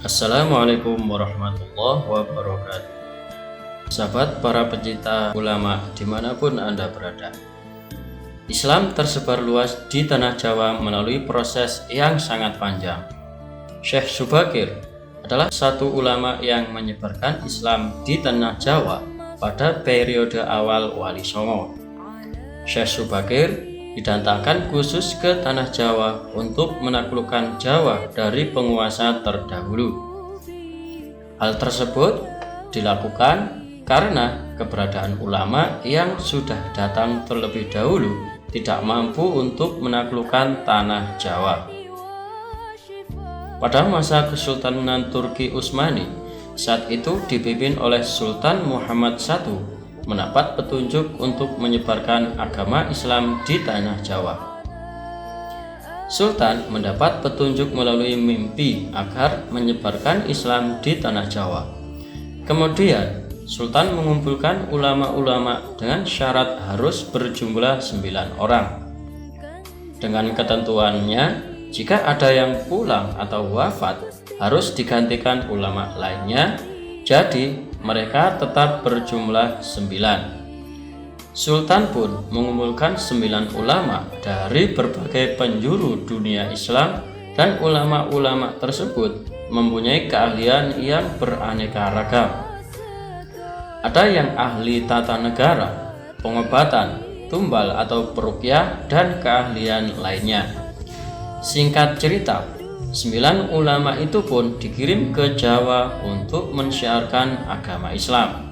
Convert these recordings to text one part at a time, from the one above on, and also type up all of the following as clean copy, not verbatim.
Assalamualaikum warahmatullahi wabarakatuh. Sahabat para pecinta ulama dimanapun Anda berada, Islam tersebar luas di tanah Jawa melalui proses yang sangat panjang. Syekh Subakir adalah satu ulama yang menyebarkan Islam di tanah Jawa pada periode awal Wali Songo. Syekh Subakir didatangkan khusus ke tanah Jawa untuk menaklukkan Jawa dari penguasa terdahulu. Hal tersebut dilakukan karena keberadaan ulama yang sudah datang terlebih dahulu tidak mampu untuk menaklukkan tanah Jawa. Pada masa Kesultanan Turki Utsmani, saat itu dipimpin oleh Sultan Muhammad I, mendapat petunjuk untuk menyebarkan agama Islam di tanah Jawa. Sultan mendapat petunjuk melalui mimpi agar menyebarkan Islam di tanah Jawa. Kemudian Sultan mengumpulkan ulama-ulama dengan syarat harus berjumlah 9 orang. Dengan ketentuannya, jika ada yang pulang atau wafat, harus digantikan ulama lainnya, jadi mereka tetap berjumlah 9. Sultan pun mengumpulkan 9 ulama dari berbagai penjuru dunia Islam, dan ulama-ulama tersebut mempunyai keahlian yang beraneka ragam. Ada yang ahli tata negara, pengobatan, tumbal atau peruqyah, dan keahlian lainnya. Singkat cerita, 9 ulama itu pun dikirim ke Jawa untuk mensyiarkan agama Islam.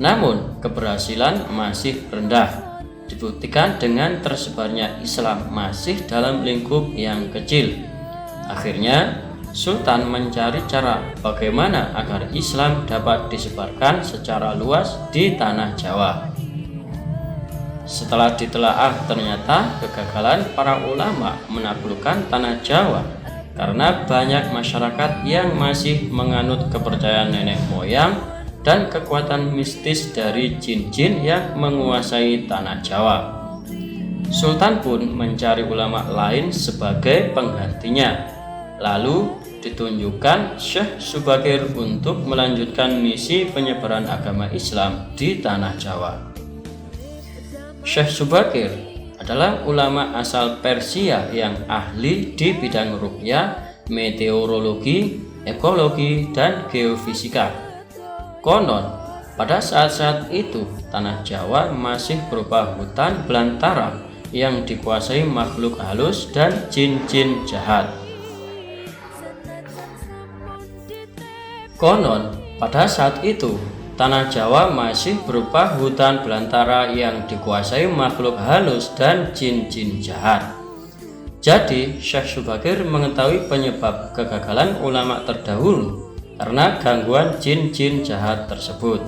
Namun keberhasilan masih rendah, dibuktikan dengan tersebarnya Islam masih dalam lingkup yang kecil. Akhirnya Sultan mencari cara bagaimana agar Islam dapat disebarkan secara luas di tanah Jawa. Setelah ditelaah, ternyata kegagalan para ulama menaklukkan tanah Jawa karena banyak masyarakat yang masih menganut kepercayaan nenek moyang dan kekuatan mistis dari jin-jin yang menguasai tanah Jawa. Sultan pun mencari ulama lain sebagai penggantinya. Lalu ditunjukkan Syekh Subakir untuk melanjutkan misi penyebaran agama Islam di tanah Jawa. Syekh Subakir adalah ulama asal Persia yang ahli di bidang ruqyah, meteorologi, ekologi, dan geofisika. Konon, pada saat-saat itu tanah Jawa masih berupa hutan belantara yang dikuasai makhluk halus dan jin-jin jahat. Konon, pada saat itu tanah Jawa masih berupa hutan belantara yang dikuasai makhluk halus dan jin-jin jahat. Jadi, Syekh Subakir mengetahui penyebab kegagalan ulama terdahulu karena gangguan jin-jin jahat tersebut.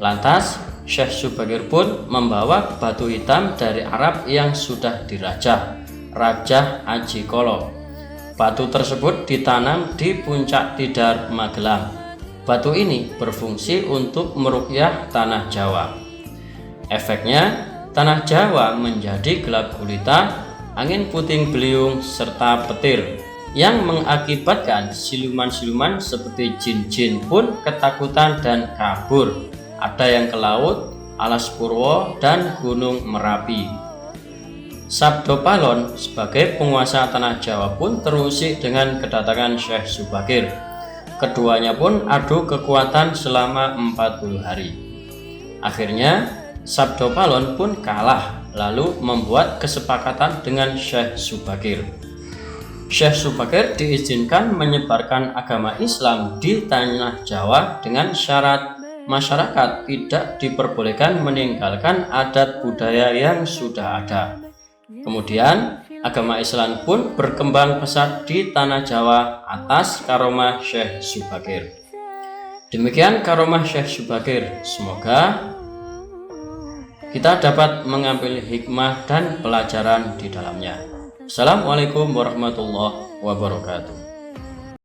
Lantas, Syekh Subakir pun membawa batu hitam dari Arab yang sudah dirajah, Rajah Aji Kolo. Batu tersebut ditanam di puncak Tidar Magelang. Batu ini berfungsi untuk meruqyah tanah Jawa. Efeknya, tanah Jawa menjadi gelap gulita, angin puting beliung, serta petir, yang mengakibatkan siluman-siluman seperti jin-jin pun ketakutan dan kabur. Ada yang ke laut, alas Purwo, dan Gunung Merapi. Sabdo Palon sebagai penguasa tanah Jawa pun terusik dengan kedatangan Syekh Subakir. Keduanya pun adu kekuatan selama 40 hari. Akhirnya Sabdo Palon pun kalah, lalu membuat kesepakatan dengan Syekh Subakir. Syekh Subakir diizinkan menyebarkan agama Islam di tanah Jawa dengan syarat masyarakat tidak diperbolehkan meninggalkan adat budaya yang sudah ada. Kemudian agama Islam pun berkembang pesat di tanah Jawa atas karomah Syekh Subakir. Demikian karomah Syekh Subakir. Semoga kita dapat mengambil hikmah dan pelajaran di dalamnya. Assalamualaikum warahmatullahi wabarakatuh.